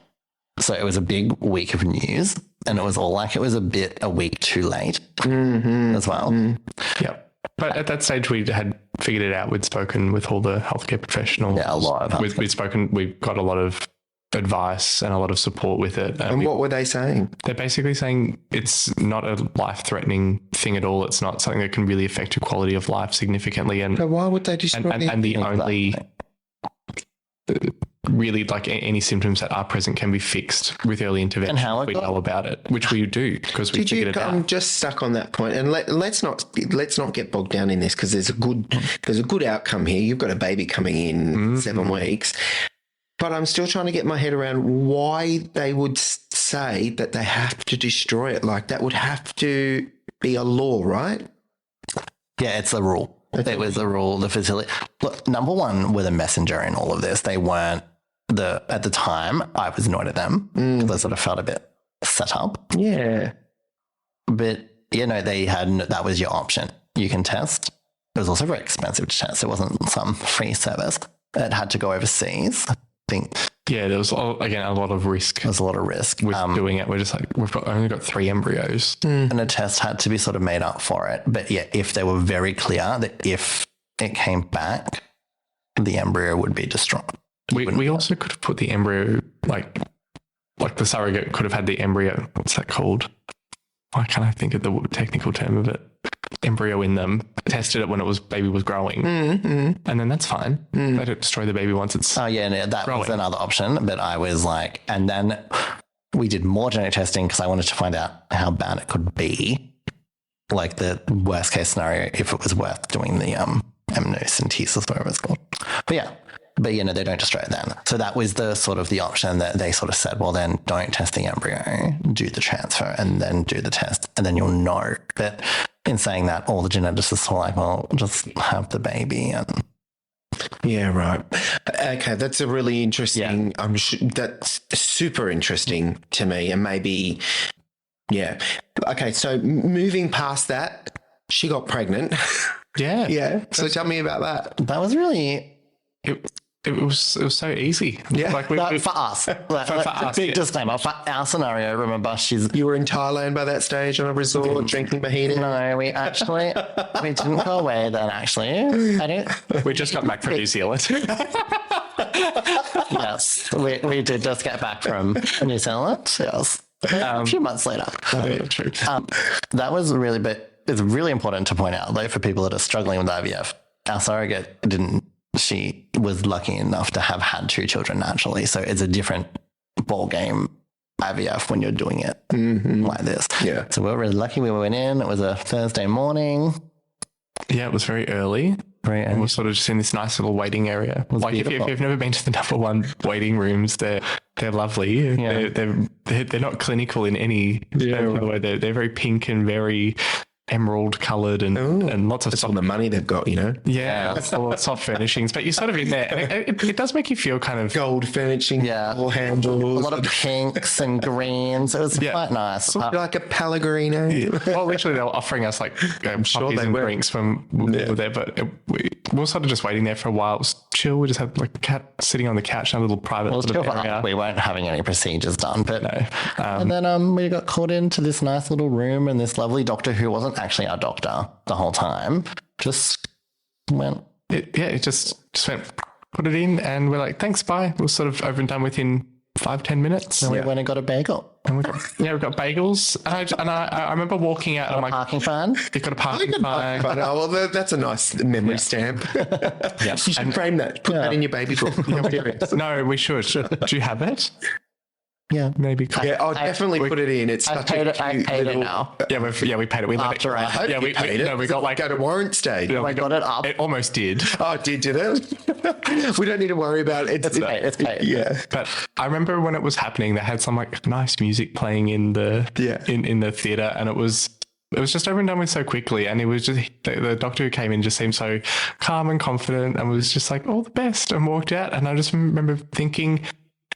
So it was a big week of news and it was all like, it was a week too late as well. Yeah. But at that stage we had figured it out. We'd spoken with all the healthcare professionals. Yeah, a lot of we got a lot of advice and a lot of support with it. And what were they saying? They're basically saying it's not a life-threatening thing at all. It's not something that can really affect your quality of life significantly. And so why would they destroy it? And the only really like any symptoms that are present can be fixed with early intervention. And how we know about it, which we do because we figured it out. I'm just stuck on that point, and let's not get bogged down in this because there's a good outcome here. You've got a baby coming in 7 weeks. But I'm still trying to get my head around why they would say that they have to destroy it. Like that would have to be a law, right? Yeah, it's a rule. It was a rule. The facility. Look, number one, were the messenger in all of this. They weren't at the time. I was annoyed at them because I sort of felt a bit set up. Yeah. But they had that was your option. You can test. It was also very expensive to test. It wasn't some free service. It had to go overseas. Yeah, there was, again, a lot of risk. There's a lot of risk with doing it. We're just like, only got 3 embryos. And a test had to be sort of made up for it. But yeah, if they were very clear that if it came back, the embryo would be destroyed. We also could have put the embryo, like the surrogate could have had the embryo, what's that called? Why can't I think of the technical term of it? Embryo in them, tested it when baby was growing, and then that's fine. They don't destroy the baby once it's that growing. Was another option, but I was like, and then we did more genetic testing because I wanted to find out how bad it could be, like the worst case scenario if it was worth doing the amniocentesis, whatever it's called. But they don't destroy it then. So that was the sort of the option that they sort of said, well, then don't test the embryo, do the transfer and then do the test and then you'll know. But in saying that, all the geneticists were like, well, just have the baby. And yeah, right. Okay, that's a really interesting, I'm sure that's super interesting to me and maybe, yeah. Okay, so moving past that, she got pregnant. Yeah. Yeah. So tell me about that. That was really... It was so easy. Yeah, for us. For us. Big disclaimer. For our scenario, remember, you were in Thailand by that stage on a resort drinking mojito? No, we didn't go away then, actually. We just got back from New Zealand. Yes, we did just get back from New Zealand, yes. A few months later. True. That was really, but it's really important to point out, like for people that are struggling with IVF, our surrogate she was lucky enough to have had 2 children naturally. So it's a different ball game IVF when you're doing it like this. Yeah. So we were really lucky. We went in. It was a Thursday morning. Yeah, it was very early. Very And we're sort of just in this nice little waiting area. Like if you've never been to the number one waiting rooms, they're lovely. Yeah. They're not clinical in any way. They're very pink and very emerald coloured and lots of That's all the money they've got, you know. Yeah, all soft furnishings. But you're sort of in there. And it does make you feel kind of Gold furnishing, all a handles. lot of pinks and greens. It was quite nice. Like a Pellegrino. well, literally, they were offering us like coffees and drinks when we were there. But we were sort of just waiting there for a while. It was chill. We just had like a cat sitting on the couch in a little private sort of area. We weren't having any procedures done, but No. and then we got called into this nice little room, and this lovely doctor who wasn't actually our doctor the whole time just went. It just went, put it in, and we're like, thanks, bye. We were sort of over and done within 5-10 minutes. And we went and got a bagel. And we got bagels. And I remember walking out and I'm like, Parking fine. you've got a parking fine. Oh, well, that's a nice memory stamp. Yeah. You should frame that. Put that in your baby book. No, we should. Do you have it? Yeah. Maybe. Yeah, I'll definitely put it in. It's such a cute I paid it now. Yeah, we paid it. We let After it. I hope Yeah, you paid it. No, we got like go to warrant stage. Yeah, I got it up. It almost did. Oh, did it? We don't need to worry about it. It's paid. It's paid. Yeah. But I remember when it was happening, they had some like nice music playing in the in the theater, and it was just over and done with so quickly. And it was just the doctor who came in just seemed so calm and confident, and was just like all the best, and walked out. And I just remember thinking,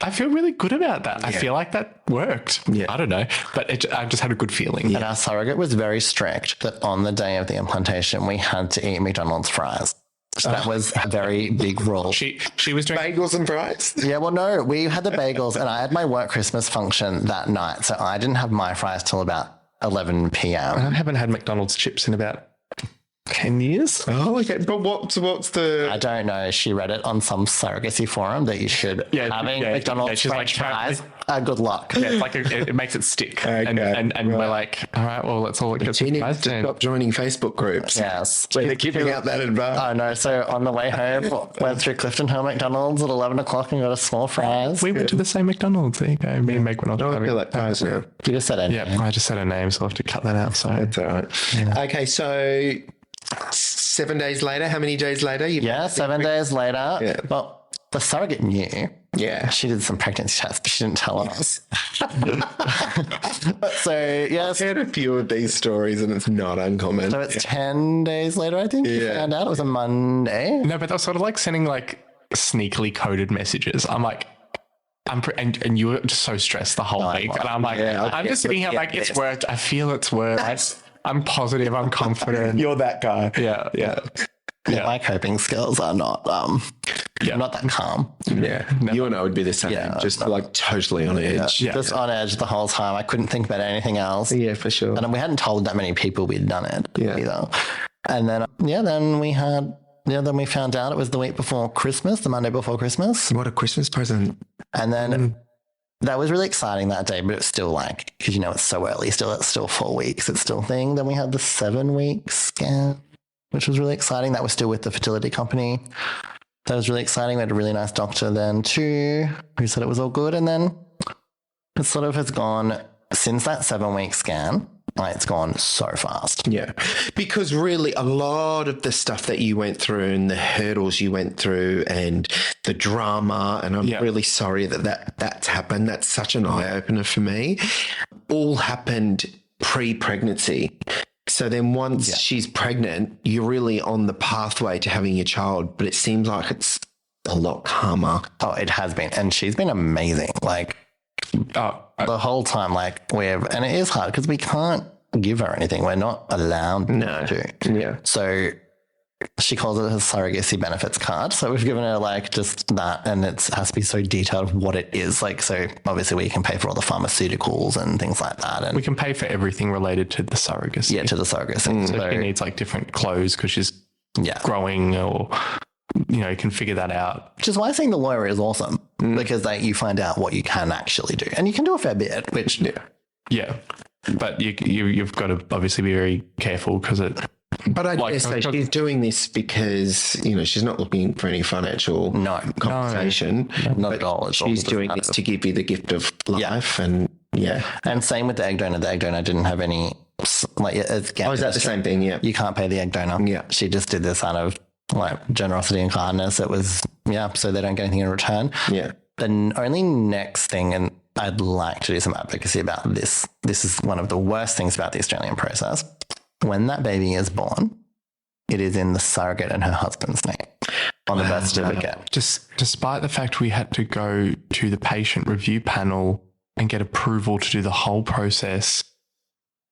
I feel really good about that. I feel like that worked. Yeah. I don't know, but I just had a good feeling. And our surrogate was very strict that on the day of the implantation, we had to eat McDonald's fries. So that was a very big rule. She was doing Bagels and fries? Yeah, well, no, we had the bagels, and I had my work Christmas function that night. So I didn't have my fries till about 11 p.m. I haven't had McDonald's chips in about 10 years. Oh, okay. But what's the... I don't know. She read it on some surrogacy forum that you should having McDonald's she's French like, fries. Good luck. Yeah, it's like it makes it stick. Okay, and we're like, all right, well, let's all get She needs fries to then. stop joining Facebook groups. Yes. Where they're giving out that advice. I know. So on the way home, went through Clifton Hill McDonald's at 11 o'clock and got a small fries. We went to the same McDonald's. There you go. Me and Meg went on. I feel like guys now. You just said it. Yeah, I just said her name, so I'll have to cut that out. So That's all right. Yeah. Okay, so 7 days later, how many days later? 7 days later. Yeah. Well, the surrogate knew. Yeah. She did some pregnancy tests, but she didn't tell us. So, yes. I've heard a few of these stories and it's not uncommon. So it's 10 days later, I think. You found out it was a Monday. no, but they're sort of like sending like sneakily coded messages. I'm like, and you were just so stressed the whole week, and I'm like, I'm just sitting here like it's worked. I feel it's worked. I'm positive. I'm confident. You're that guy. Yeah. My coping skills are not not that calm. Yeah. You and I would be the same. Yeah, just like totally on edge. Just on edge the whole time. I couldn't think about anything else. Yeah, for sure. And we hadn't told that many people we'd done it either. And then then we found out it was the week before Christmas, the Monday before Christmas. What a Christmas present. And then that was really exciting that day, but it's still like, because it's so early, it's still 4 weeks, it's still a thing. Then we had the 7-week scan, which was really exciting. That was still with the fertility company. That was really exciting. We had a really nice doctor then too, who said it was all good. And then it sort of has gone, since that 7-week scan, it's gone so fast. Yeah. Because really a lot of the stuff that you went through and the hurdles you went through and the drama, and I'm really sorry that's happened. That's such an eye-opener for me. All happened pre-pregnancy. So then once she's pregnant, you're really on the pathway to having your child, but it seems like it's a lot calmer. Oh, it has been. And she's been amazing. Like the whole time, and it is hard because we can't give her anything. We're not allowed to. Yeah. So she calls it her surrogacy benefits card. So we've given her just that, and it has to be so detailed of what it is. So obviously we can pay for all the pharmaceuticals and things like that. And we can pay for everything related to the surrogacy. Yeah, to the surrogacy. So she needs different clothes because she's growing, or you can figure that out. Which is why seeing the lawyer is awesome, because you find out what you can actually do, and you can do a fair bit. Which but you've got to obviously be very careful because But I guess so she's doing this because, she's not looking for any financial compensation. No, not at all. She's doing this to give you the gift of life and And same with the egg donor. The egg donor didn't have any, is that the same thing? Yeah. You can't pay the egg donor. Yeah. She just did this out of generosity and kindness. It was, so they don't get anything in return. Yeah. The only next thing, and I'd like to do some advocacy about this. This is one of the worst things about the Australian process. When that baby is born, it is in the surrogate and her husband's name on the birth certificate. Despite the fact we had to go to the patient review panel and get approval to do the whole process.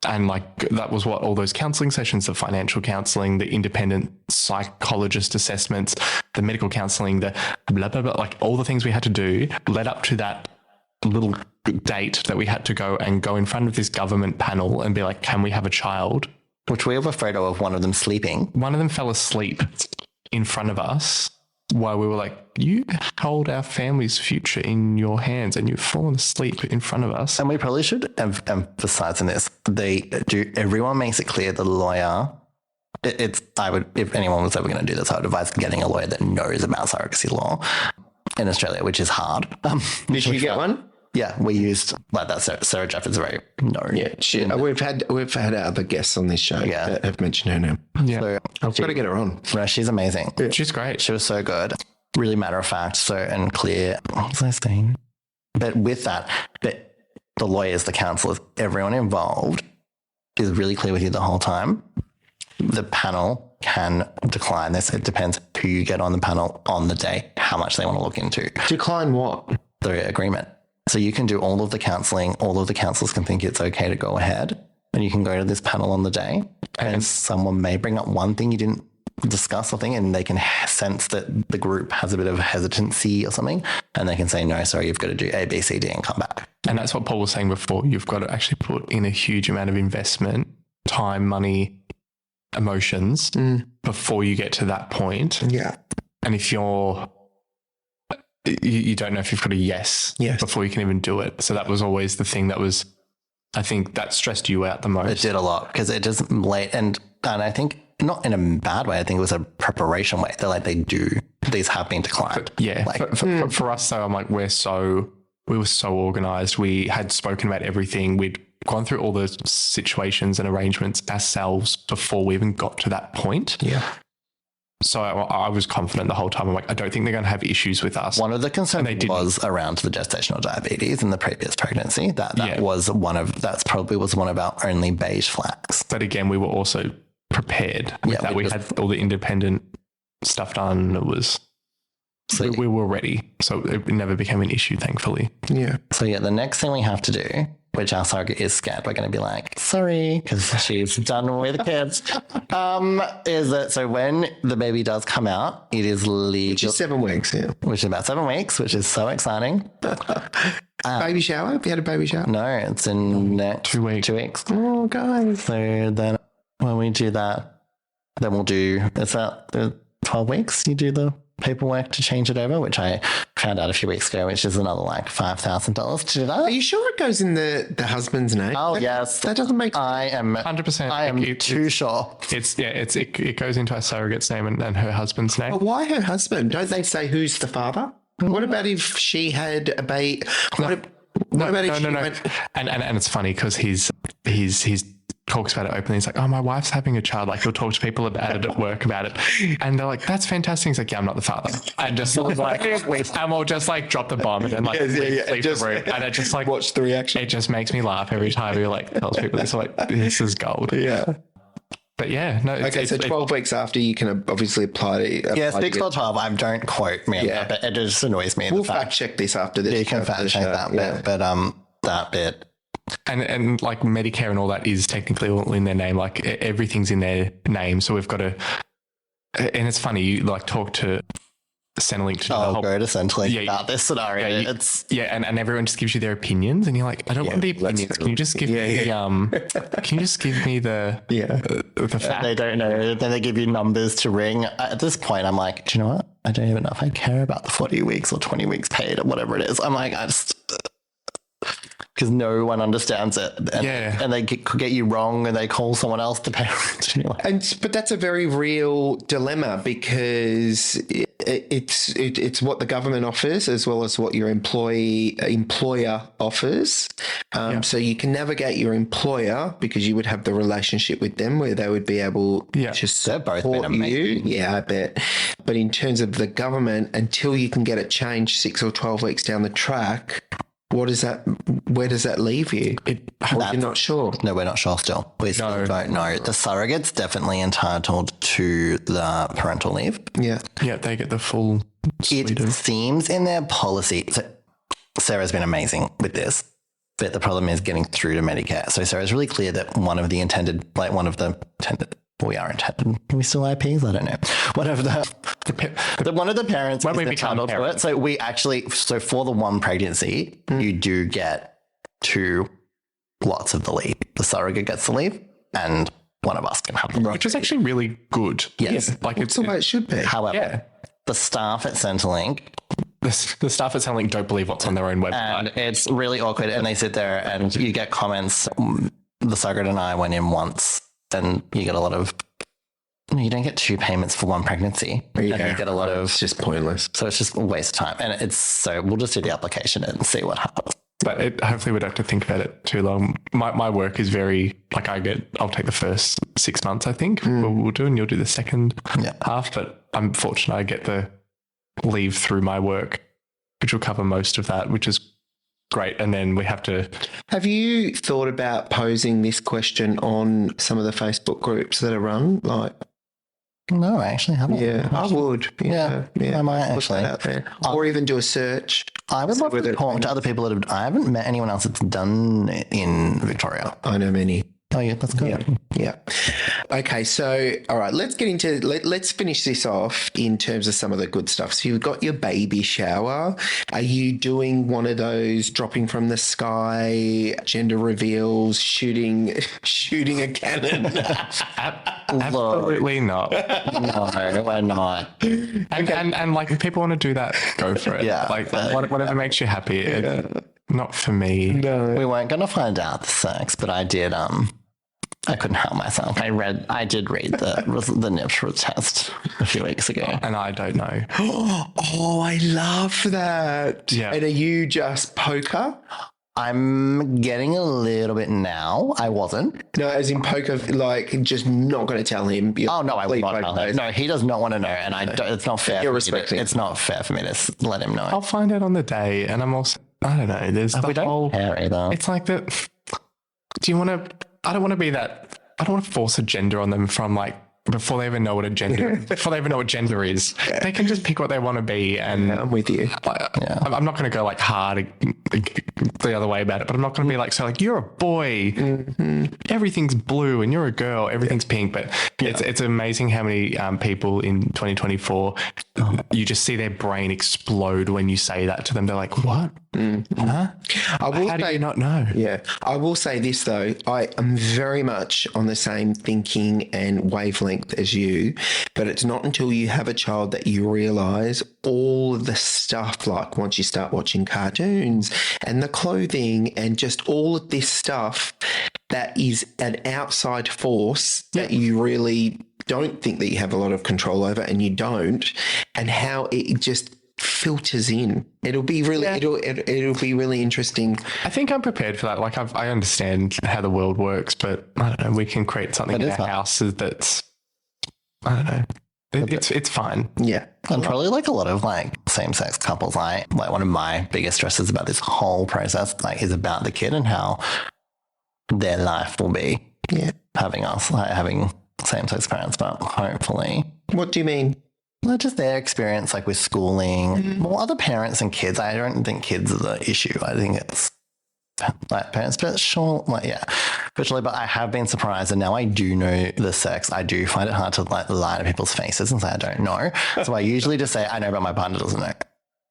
And that was what all those counselling sessions, the financial counselling, the independent psychologist assessments, the medical counselling, the blah, blah, blah, all the things we had to do led up to that little date that we had to go in front of this government panel and be like, can we have a child? Which we have a photo of one of them sleeping. One of them fell asleep in front of us while we were like, you hold our family's future in your hands and you've fallen asleep in front of us. And we probably should emphasize in this, everyone makes it clear the lawyer, if anyone was ever going to do this, I would advise getting a lawyer that knows about surrogacy law in Australia, which is hard. Did you get one? Yeah, we used that. Sarah Jeff is very known. Yeah, we've had other guests on this show that have mentioned her name. Yeah, so I've got to get her on. No, she's amazing. Yeah. She's great. She was so good, really matter of fact, and clear. What was I saying? But with that, the lawyers, the counsellors, everyone involved is really clear with you the whole time. The panel can decline this. It depends who you get on the panel on the day, how much they want to look into. Decline what? The agreement. So you can do all of the counselling. All of the counsellors can think it's okay to go ahead, and you can go to this panel on the day, and someone may bring up one thing you didn't discuss or thing, and they can sense that the group has a bit of hesitancy or something, and they can say, no, sorry, you've got to do A, B, C, D and come back. And that's what Paul was saying before. You've got to actually put in a huge amount of investment, time, money, emotions before you get to that point. Yeah. And if you don't know if you've got a yes before you can even do it. So that was always the thing I think that stressed you out the most. It did a lot because it just late. And I think not in a bad way. I think it was a preparation way. These have been declined. For us though, I'm like, we were so organized. We had spoken about everything. We'd gone through all the situations and arrangements ourselves before we even got to that point. Yeah. So I was confident the whole time. I'm like, I don't think they're going to have issues with us. One of the concerns was around the gestational diabetes in the previous pregnancy. That was probably one of our only beige flags. But again, we were also prepared with that. We had all the independent stuff done. It was, we were ready. So it never became an issue, thankfully. Yeah. So the next thing we have to do, which our surrogate is scared, we're going to be like, sorry, because she's done with the kids, is that so when the baby does come out, it is legal. Which is 7 weeks, yeah. Which is about 7 weeks, which is so exciting. Baby shower? Have you had a baby shower? No, it's in next 2 weeks. 2 weeks. Oh, guys. So then when we do that, then we'll do, it's about 12 weeks, you do the paperwork to change it over, which I found out a few weeks ago, which is another $5,000 to do that. Are you sure it goes in the husband's name? Oh, yes. That doesn't make sense. I am 100%. I am too sure. It goes into our surrogate's name and her husband's name. But why her husband? Don't they say who's the father? What about if she had a baby? No. And it's funny because he's talks about it openly. He's like, oh, my wife's having a child. He'll talk to people about it at work about it. And they're like, that's fantastic. He's like, yeah, I'm not the father. And just and we'll just drop the bomb and then leave the room. And it just watch the reaction. It just makes me laugh every time he tells people this. This is gold. Yeah. But yeah, no. So 12 weeks after you can obviously apply to... 6 or 12. I don't quote me. Yeah. But it just annoys me. We'll fact check this after this. You can fact check that bit. But that bit... And Medicare and all that is technically all in their name. Everything's in their name. So we've got to, and it's funny, you talk to Centrelink to go to Centrelink about this scenario. And everyone just gives you their opinions, and you're like, I don't want the opinions. Can you just give me can you just give me the fact? They don't know. Then they give you numbers to ring. At this point, I'm like, do you know what? I don't even know if I care about the 40 weeks or 20 weeks paid or whatever it is. I'm like, because no one understands it. And, Yeah. and they get you wrong and they call someone else the parent. And you're like, But that's a very real dilemma because it's what the government offers as well as what your employer offers. So you can navigate your employer because you would have the relationship with them where they would be able to support both been you. amazing. Yeah, I bet. But in terms of the government, until you can get it changed 6 or 12 weeks down the track, where does that leave you? You're not sure. no, we're not sure still. We still don't know. The surrogate's definitely entitled to the parental leave. Yeah. Yeah, they get the full suite It of... seems in their policy. So Sarah's been amazing with this, but the problem is getting through to Medicare. So Sarah's really clear that one of the intended. We are intended. Are we still IPs? I don't know. One of one of the parents When is we become entitled to it. parents. So we actually, for the one pregnancy, you do get 2 lots of the leave. The surrogate gets the leave and one of us can have it. Which is actually really good. Yes. Yeah, like It's the way it should be. However, the staff at Centrelink, the staff at Centrelink don't believe what's on their own website. and it's really awkward, and they sit there and you get comments. The surrogate and I went in once and you get a lot of, you don't get 2 payments for one pregnancy. And you get a lot of, It's just pointless. so it's just a waste of time. And so we'll just do the application and see what happens. But hopefully we don't have to think about it too long. My work is very, like I'll take the first 6 months, I think. We'll do, and you'll do the second half. But I'm fortunate I get the leave through my work, which will cover most of that, which is great. And then we have to... Have you thought about posing this question on some of the Facebook groups that are run? Like, No, I actually haven't. yeah, I would. Yeah, I might put actually. that out there. Or even do a search. I would love to talk to other people that have, I haven't met anyone else that's done it in Victoria. I know many. Oh yeah, that's good. Yeah. Okay, so all right, let's get into let's finish this off in terms of some of the good stuff. So you've got your baby shower. Are you doing one of those dropping from the sky, gender reveals, shooting a cannon? Absolutely not. No, we're not. And like if people want to do that, go for it. Yeah. Like whatever makes you happy. It's not for me. We weren't going to find out the sex, but I did. I couldn't help myself. I did read the nuptial test a few weeks ago. And I don't know. Oh, I love that. Yeah. And are you just poker? I'm getting a little bit now. I wasn't. No, as in poker, like just not going to tell him. Oh no, I will not tell him. No, he does not want to know, and I don't, it's not fair. You're for me respecting. it's not fair for me to let him know. I'll find out on the day. And I'm also, I don't know. There's we the whole... don't care either. It's like that. Do you want to... I don't want to be that... I don't want to force a gender on them from like before they even know what a gender is. They can just pick what they want to be. And I'm with you. I'm not going to go like hard the other way about it, but I'm not going to be like, so like, you're a boy, everything's blue, and you're a girl, everything's pink. But it's amazing how many people in 2024, you just see their brain explode when you say that to them. They're like, what? Huh? How do you not know? Yeah. I will say this though, I am very much on the same thinking and wavelength as you, but it's not until you have a child that you realise all of the stuff, like once you start watching cartoons and the clothing and just all of this stuff that is an outside force that you really don't think that you have a lot of control over, and you don't, and how it just filters in. It'll be really it'll be really interesting. I think I'm prepared for that. Like I understand how the world works, but I don't know. We can create something in our houses that's, I don't know. It's fine. Yeah. And probably like a lot of like same-sex couples, like one of my biggest stresses about this whole process is about the kid and how their life will be having same-sex parents, but hopefully. What do you mean? Well, just their experience with schooling. Well, other parents and kids, I don't think kids are the issue. I think it's parents, but sure, virtually. But I have been surprised, and now I do know the sex. I do find it hard to lie to people's faces and say I don't know. So I usually just say I know, but my partner doesn't know.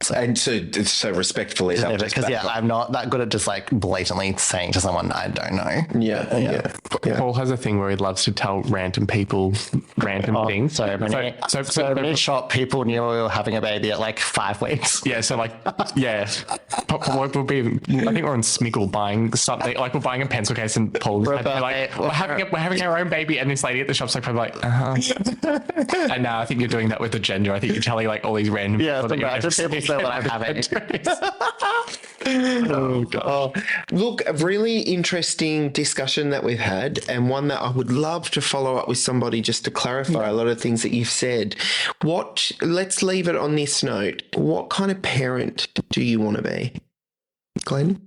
So respectfully, because I'm not that good at just blatantly saying to someone I don't know. Yeah. Paul has a thing where he loves to tell random people random things. So many shop people knew we were having a baby at 5 weeks. Yeah. So we'll be, I think we're on Smiggle buying something, like we're buying a pencil case and Paul like, we're having our own baby, and this lady at the shop's like probably like, and now I think you're doing that with the gender. I think you're telling like all these random people that people say what I'm having. Oh God. Look, a really interesting discussion that we've had, and one that I would love to follow up with somebody just to clarify a lot of things that you've said. Let's leave it on this note. What kind of parent do you want to be? Glenn?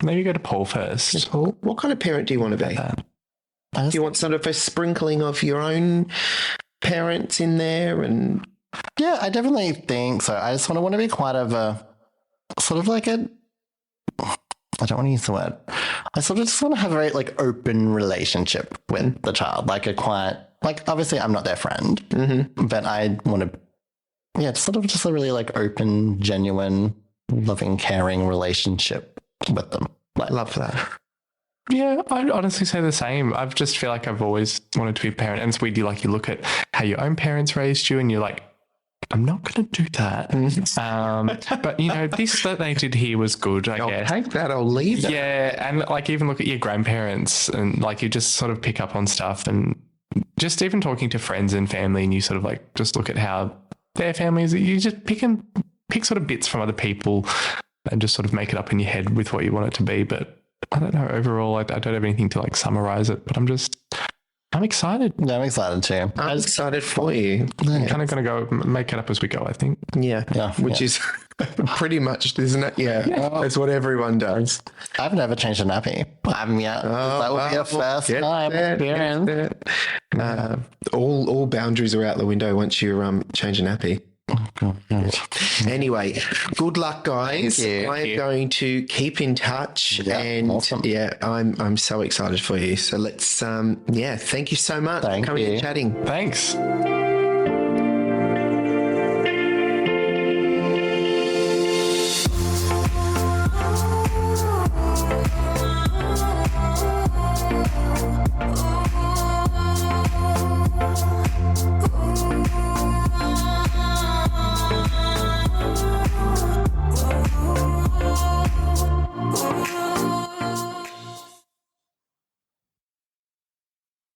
Maybe go to Paul first. Paul, what kind of parent do you want to be? Do you want sort of a sprinkling of your own parents in there? And Yeah, I definitely think so. I just want to be quite of a sort of like a, I don't want to use the word. I sort of just want to have a very like open relationship with the child, like a quiet, like obviously I'm not their friend, but I want to, sort of just a really like open, genuine, loving, caring relationship with them. Like, love that. Yeah, I'd honestly say the same. I just feel like I've always wanted to be a parent, and it's weird. You look at how your own parents raised you, and you're like, I'm not going to do that. But this that they did here was good. I guess. I'll take that. I'll leave that. Yeah, and like even look at your grandparents, and like you just sort of pick up on stuff, and just even talking to friends and family, and you sort of like just look at how their families. You just pick sort of bits from other people, and just sort of make it up in your head with what you want it to be. But I don't know. Overall, I don't have anything to like summarize it, but I'm excited. Yeah, I'm excited too. I'm excited for you. I'm kind of going to go make it up as we go, I think. Yeah. Which is pretty much, isn't it? Yeah. That's what everyone does. I've never changed a nappy. I haven't yet. That would be a first time experience. All boundaries are out the window once you change a nappy. Oh, God. Anyway, good luck, guys. Thank you. I am going to keep in touch, and awesome. I'm so excited for you. So let's thank you so much Thank for coming you. and chatting. Thanks.